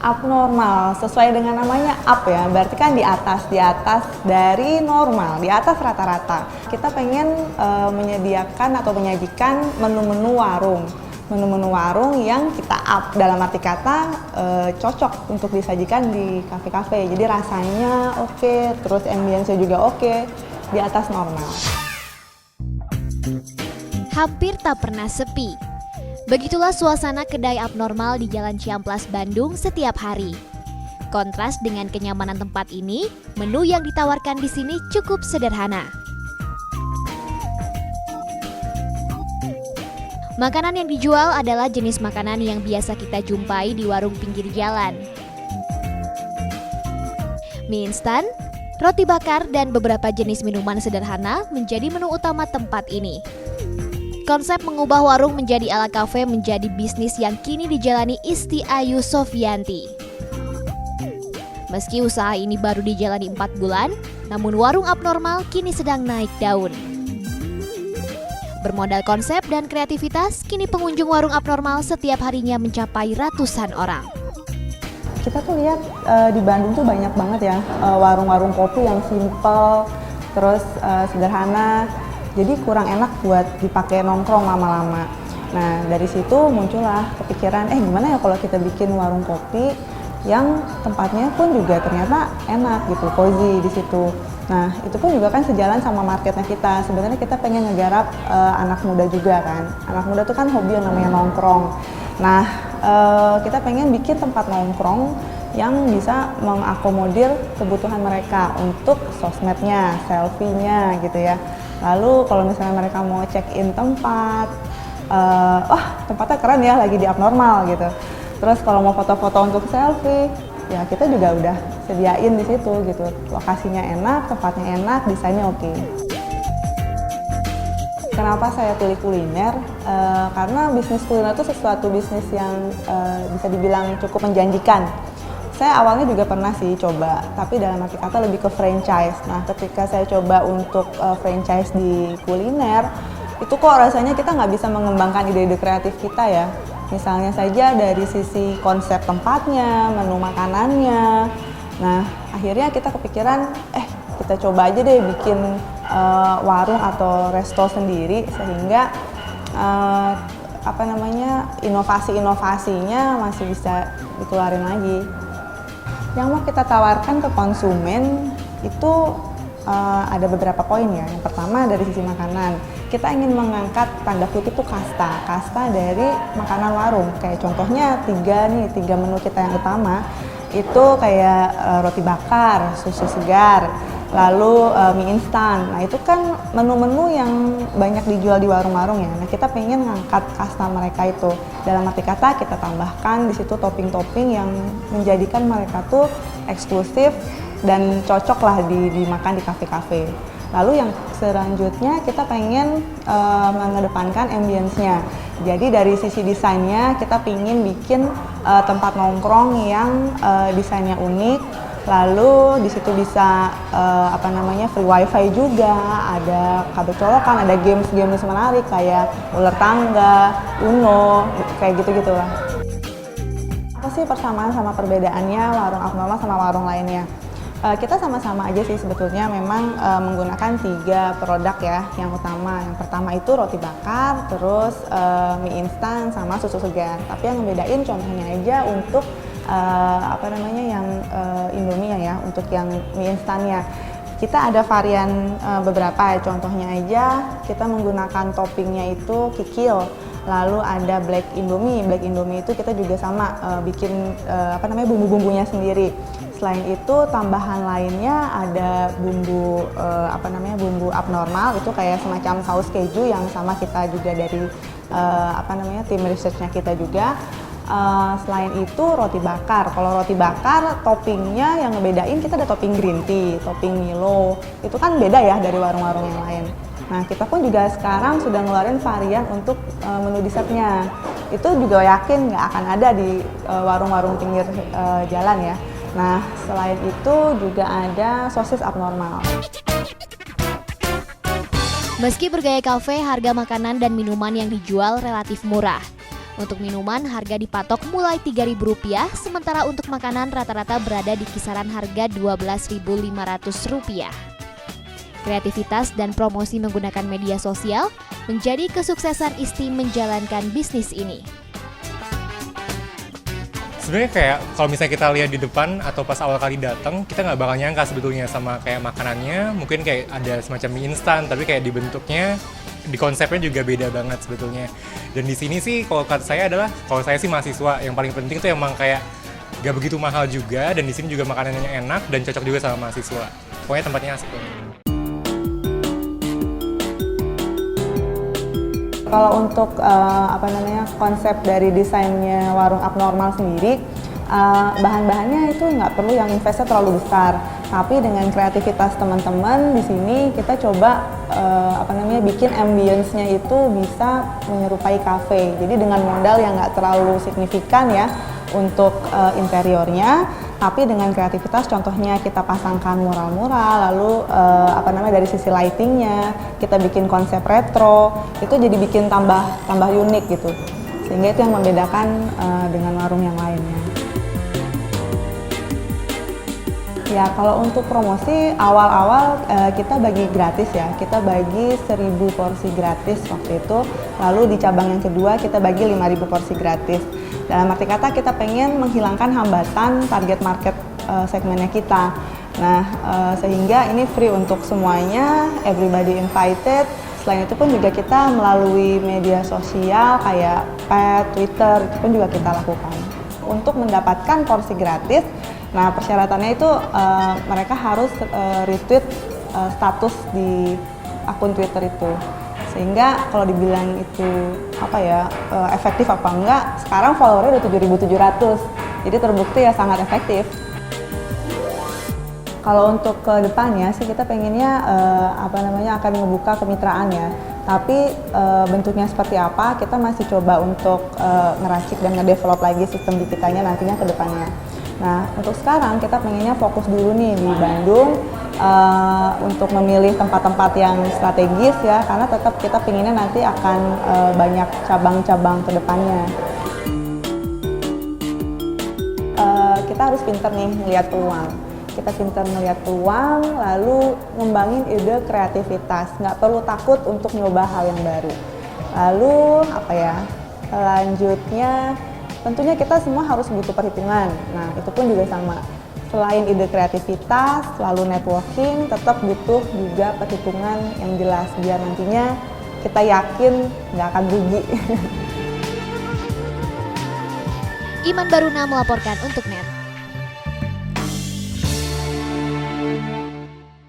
Abnormal, sesuai dengan namanya up ya, berarti kan di atas dari normal, di atas rata-rata. Kita pengen menyediakan atau menyajikan menu-menu warung yang kita up, dalam arti kata cocok untuk disajikan di kafe-kafe. Jadi rasanya oke, terus ambience juga oke, di atas normal. Hampir tak pernah sepi. Begitulah suasana kedai abnormal di Jalan Ciamplas, Bandung setiap hari. Kontras dengan kenyamanan tempat ini, menu yang ditawarkan di sini cukup sederhana. Makanan yang dijual adalah jenis makanan yang biasa kita jumpai di warung pinggir jalan. Mie instan, roti bakar, dan beberapa jenis minuman sederhana menjadi menu utama tempat ini. Konsep mengubah warung menjadi ala kafe menjadi bisnis yang kini dijalani Isti Ayu Sofianti. Meski usaha ini baru dijalani 4 bulan, namun warung abnormal kini sedang naik daun. Bermodal konsep dan kreativitas, kini pengunjung warung abnormal setiap harinya mencapai ratusan orang. Kita tuh lihat di Bandung tuh banyak banget ya warung-warung kopi yang simple, terus sederhana. Jadi kurang enak buat dipakai nongkrong lama-lama. Nah dari situ muncullah kepikiran, gimana ya kalau kita bikin warung kopi yang tempatnya pun juga ternyata enak gitu, cozy di situ. Nah itu pun juga kan sejalan sama marketnya kita. Sebenarnya kita pengen ngegarap anak muda juga kan. Anak muda tuh kan hobi yang namanya nongkrong. Nah kita pengen bikin tempat nongkrong yang bisa mengakomodir kebutuhan mereka untuk sosmednya, selfie-nya gitu ya. Lalu kalau misalnya mereka mau check-in tempat, tempatnya keren ya, lagi di abnormal gitu. Terus kalau mau foto-foto untuk selfie, ya kita juga udah sediain di situ gitu. Lokasinya enak, tempatnya enak, desainnya oke. Kenapa saya pilih kuliner? Karena bisnis kuliner itu sesuatu bisnis yang bisa dibilang cukup menjanjikan. Saya awalnya juga pernah sih coba, tapi dalam arti kata lebih ke franchise. Nah, ketika saya coba untuk franchise di kuliner, itu kok rasanya kita nggak bisa mengembangkan ide-ide kreatif kita ya. Misalnya saja dari sisi konsep tempatnya, menu makanannya. Nah, akhirnya kita kepikiran, kita coba aja deh bikin warung atau resto sendiri sehingga inovasi-inovasinya masih bisa dikeluarin lagi. Yang mau kita tawarkan ke konsumen itu ada beberapa poin ya. Yang pertama dari sisi makanan, kita ingin mengangkat tanda kutip itu kasta dari makanan warung. Kayak contohnya tiga menu kita yang utama itu kayak roti bakar, susu segar, lalu mie instan. Nah itu kan menu-menu yang banyak dijual di warung-warung ya. Nah kita pengen ngangkat kasta mereka itu. Dalam arti kata kita tambahkan di situ topping-topping yang menjadikan mereka tuh eksklusif dan cocok lah dimakan di kafe-kafe. Lalu yang selanjutnya kita pengen mengedepankan ambience-nya. Jadi dari sisi desainnya kita pengen bikin tempat nongkrong yang desainnya unik. Lalu di situ bisa free wifi juga, ada kabel colokan, ada games menarik kayak ular tangga, Uno, kayak gitu-gitu lah. Apa sih persamaan sama perbedaannya warung abnormal sama warung lainnya? Kita sama-sama aja sih sebetulnya memang menggunakan 3 produk ya yang utama. Yang pertama itu roti bakar, terus mie instan sama susu segar. Tapi yang ngebedain contohnya aja untuk Indomie ya, untuk yang mie instannya. Kita ada varian beberapa, contohnya aja kita menggunakan toppingnya itu kikil. Lalu ada Black Indomie itu kita juga sama bikin bumbu-bumbunya sendiri. Selain itu tambahan lainnya ada bumbu bumbu abnormal, itu kayak semacam saus keju yang sama kita juga dari tim researchnya kita juga. Selain itu roti bakar. Kalau roti bakar toppingnya yang ngebedain kita ada topping green tea, topping Milo. Itu kan beda ya dari warung-warung yang lain. Nah kita pun juga sekarang sudah ngeluarin varian untuk menu dessertnya. Itu juga yakin nggak akan ada di warung-warung pinggir jalan ya. Nah selain itu juga ada sosis abnormal. Meski bergaya kafe, harga makanan dan minuman yang dijual relatif murah. Untuk minuman, harga dipatok mulai Rp3.000, sementara untuk makanan rata-rata berada di kisaran harga Rp12.500. Kreativitas dan promosi menggunakan media sosial menjadi kesuksesan Isti menjalankan bisnis ini. Sebenarnya kayak kalau misalnya kita lihat di depan atau pas awal kali datang, kita nggak bakal nyangka sebetulnya sama kayak makanannya. Mungkin kayak ada semacam mie instan, tapi kayak di bentuknya, di konsepnya juga beda banget sebetulnya. Dan di sini sih kalau kata saya adalah, kalau saya sih mahasiswa, yang paling penting tuh emang kayak nggak begitu mahal juga, dan di sini juga makanannya enak dan cocok juga sama mahasiswa. Pokoknya tempatnya asik banget. Kalau untuk konsep dari desainnya warung Abnormal sendiri, bahan-bahannya itu nggak perlu yang investnya terlalu besar, tapi dengan kreativitas teman-teman di sini kita coba bikin ambience-nya itu bisa menyerupai kafe. Jadi dengan modal yang nggak terlalu signifikan ya untuk interiornya, tapi dengan kreativitas, contohnya kita pasangkan mural-mural, lalu dari sisi lightingnya kita bikin konsep retro, itu jadi bikin tambah unik gitu, sehingga itu yang membedakan dengan warung yang lainnya. Ya, kalau untuk promosi awal-awal kita bagi gratis ya, kita bagi 1.000 porsi gratis waktu itu, lalu di cabang yang kedua kita bagi 5.000 porsi gratis. Dalam arti kata kita pengen menghilangkan hambatan target market segmennya kita. Nah, sehingga ini free untuk semuanya, everybody invited. Selain itu pun juga kita melalui media sosial kayak Pet, Twitter, itu pun juga kita lakukan. Untuk mendapatkan porsi gratis, nah persyaratannya itu mereka harus retweet status di akun Twitter itu. Sehingga kalau dibilang itu efektif apa enggak, sekarang followernya udah 7.700, jadi terbukti ya sangat efektif. Kalau untuk ke depannya sih kita pengennya akan membuka kemitraan ya, tapi bentuknya seperti apa kita masih coba untuk ngeracik dan ngedevelop lagi sistem digitalnya nantinya ke depannya. Nah untuk sekarang kita pengennya fokus dulu nih di Bandung, untuk memilih tempat-tempat yang strategis ya, karena tetap kita pinginnya nanti akan banyak cabang-cabang ke depannya. Kita harus pinter nih melihat peluang. Kita pinter melihat peluang, lalu ngembangin ide kreativitas. Nggak perlu takut untuk nyoba hal yang baru. Lalu selanjutnya tentunya kita semua harus butuh perhitungan. Nah itu pun juga sama. Selain ide kreativitas, lalu networking, tetap butuh juga perhitungan yang jelas biar nantinya kita yakin nggak akan rugi. Iman Baruna melaporkan untuk NET.